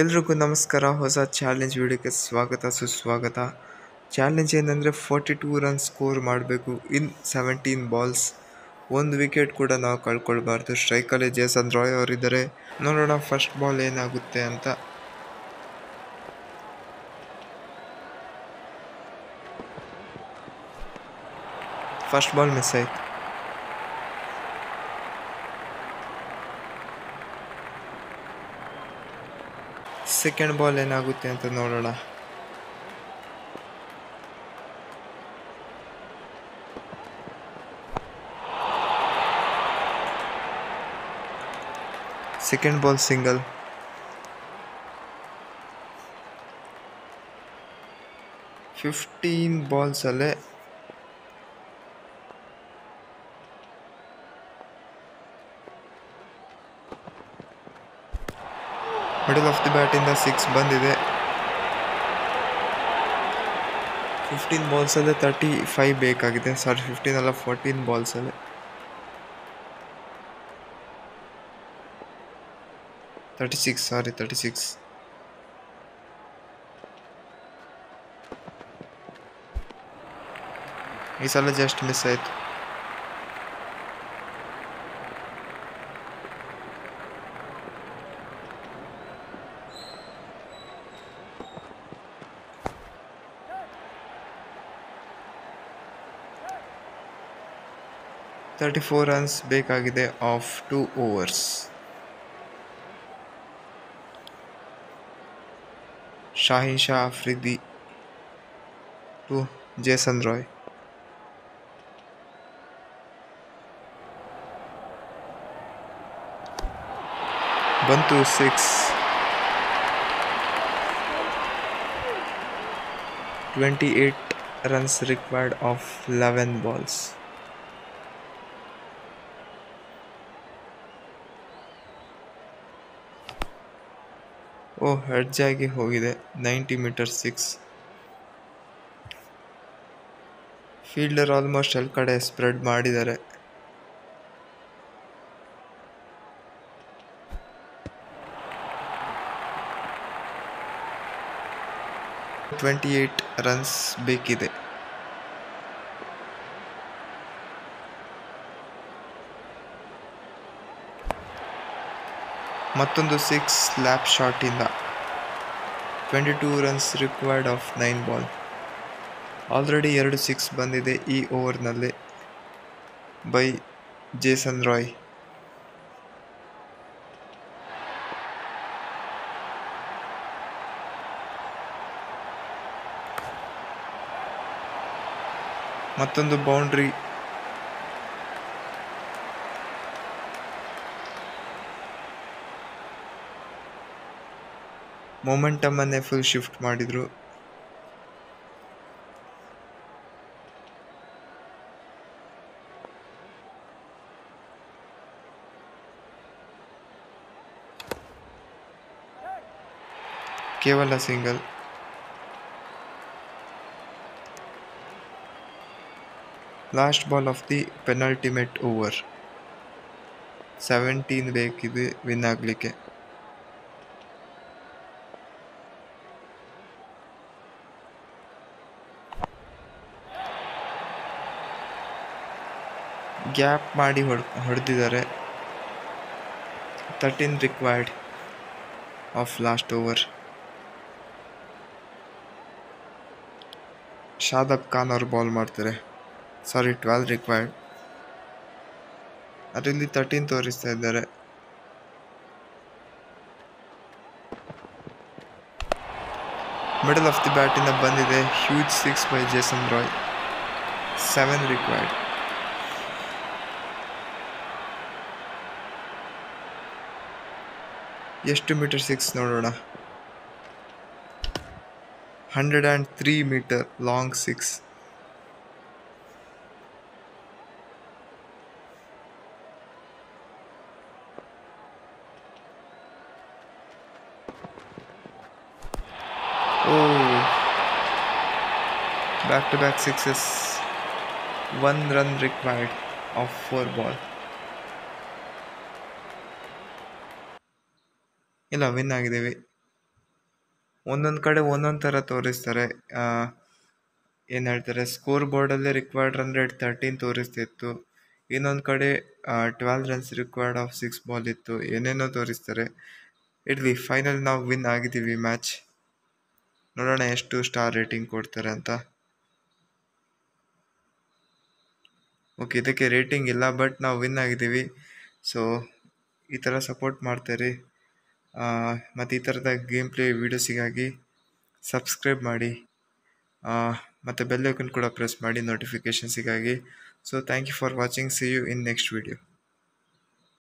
ಎಲ್ರಿಗೂ ನಮಸ್ಕಾರ. ಹೊಸ ಚಾಲೆಂಜ್ ವಿಡಿಯೋಕ್ಕೆ ಸ್ವಾಗತ ಸುಸ್ವಾಗತ. ಚಾಲೆಂಜ್ ಏನಂದರೆ 42 ರನ್ ಸ್ಕೋರ್ ಮಾಡಬೇಕು ಇನ್ 17 ಬಾಲ್ಸ್. ಒಂದು ವಿಕೆಟ್ ಕೂಡ ನಾವು ಕಳ್ಕೊಳ್ಬಾರ್ದು. ಸ್ಟ್ರೈಕಲ್ಲಿ ಜೇಸನ್ ರಾಯ್ ಅವರಿದ್ದಾರೆ. ನೋಡೋಣ ಫಸ್ಟ್ ಬಾಲ್ ಏನಾಗುತ್ತೆ ಅಂತ. ಫಸ್ಟ್ ಬಾಲ್ ಮಿಸ್ ಆಯ್ತು. ಸೆಕೆಂಡ್ ಬಾಲ್ ಏನಾಗುತ್ತೆ ಅಂತ ನೋಡೋಣ. Second ball single. ಫಿಫ್ಟೀನ್ ಬಾಲ್ಸಲ್ಲೇ ಮಿಡಲ್ ಆಫ್ ದಿ ಬ್ಯಾಟಿಂದ 6 ಬಂದಿದೆ. 15 ಬಾಲ್ಸಲ್ಲೇ 35 ಬೇಕಾಗಿದೆ. 15 ಅಲ್ಲ 14 ಬಾಲ್ಸಲ್ಲೇ 36. ಈ ಸಲ ಜಸ್ಟ್ ಮಿಸ್ ಆಯಿತು. $34 ರನ್ಸ್ ಬೇಕಾಗಿದೆ of 2 overs. Shaheen Shah Afridi to Jason Roy. ಬಂತು 6. 28 runs required of 11 balls. Edge ಆಗಿ ಹೋಗಿದೆ. 90 meters 6. ಫೀಲ್ಡರ್ ಆಲ್ಮೋಸ್ಟ್ ಎಲ್ಲ ಕಡೆ ಸ್ಪ್ರೆಡ್ ಮಾಡಿದ್ದಾರೆ. $28 ರನ್ಸ್ ಬೇಕಿದೆ. ಮತ್ತೊಂದು 6 ಸ್ಲ್ಯಾಪ್ ಶಾಟಿಂದ. 22 runs required of 9 ball. Already 2 6 ಬಂದಿದೆ ಈ ಓವರ್ನಲ್ಲಿ ಬೈ ಜೇಸನ್ ರಾಯ್. ಮತ್ತೊಂದು ಬೌಂಡ್ರಿ. ಮೊಮೆಂಟಮ್ ಅನ್ನೇ ಫುಲ್ ಶಿಫ್ಟ್ ಮಾಡಿದ್ರು. ಕೇವಲ single. Last ball of the penultimate over. 17 ಬೇಕಿದೆ ವಿನ್ ಆಗಲಿಕ್ಕೆ. ಗ್ಯಾಪ್ ಮಾಡಿ ಹೊಡೆದಿದ್ದಾರೆ. 13 required of last over. Shadab Khan ಅವರು ಬಾಲ್ ಮಾಡ್ತಾರೆ. 12 ರಿಕ್ವೈರ್ಡ್. ಅದರಲ್ಲಿ 13 ತೋರಿಸ್ತಾ ಇದ್ದಾರೆ. ಮಿಡಲ್ ಆಫ್ ದಿ ಬ್ಯಾಟಿಂದ ಬಂದಿದೆ. Huge 6 by Jason Roy. 7 required. ಎಷ್ಟು ಮೀಟರ್ 6 ನೋಡೋಣ. 103 meter long 6. Back to back 6s. 1 run required of 4 ball. ಇಲ್ಲ, ವಿನ್ ಆಗಿದ್ದೀವಿ. ಒಂದೊಂದು ಕಡೆ ಒಂದೊಂದು ಥರ ತೋರಿಸ್ತಾರೆ. ಏನು ಹೇಳ್ತಾರೆ, ಸ್ಕೋರ್ ಬೋರ್ಡಲ್ಲೇ ರಿಕ್ವೈರ್ಡ್ ರನ್ ರೇಟ್ 13 ತೋರಿಸ್ತಿತ್ತು, ಇನ್ನೊಂದು ಕಡೆ 12 ರನ್ಸ್ ರಿಕ್ವೈರ್ಡ್ ಆಫ್ 6 ಬಾಲ್ ಇತ್ತು, ಏನೇನೋ ತೋರಿಸ್ತಾರೆ. ಇಡ್ಲಿ ಫೈನಲ್ ನಾವು ವಿನ್ ಆಗಿದ್ದೀವಿ ಮ್ಯಾಚ್. ನೋಡೋಣ ಎಷ್ಟು ಸ್ಟಾರ್ ರೇಟಿಂಗ್ ಕೊಡ್ತಾರೆ ಅಂತ. ಓಕೆ, ಇದಕ್ಕೆ ರೇಟಿಂಗ್ ಇಲ್ಲ, ಬಟ್ ನಾವು ವಿನ್ ಆಗಿದ್ದೀವಿ. ಸೊ ಈ ಥರ ಸಪೋರ್ಟ್ ಮಾಡ್ತಾರೆ. ಮತ್ತು ಈ ಥರದ ಗೇಮ್ ಪ್ಲೇ ವೀಡಿಯೋಸಿಗಾಗಿ ಸಬ್ಸ್ಕ್ರೈಬ್ ಮಾಡಿ, ಮತ್ತು ಬೆಲ್ ಐಕನ್ ಕೂಡ ಪ್ರೆಸ್ ಮಾಡಿ ನೋಟಿಫಿಕೇಷನ್ಸಿಗಾಗಿ. So thank you for watching. See you in next video.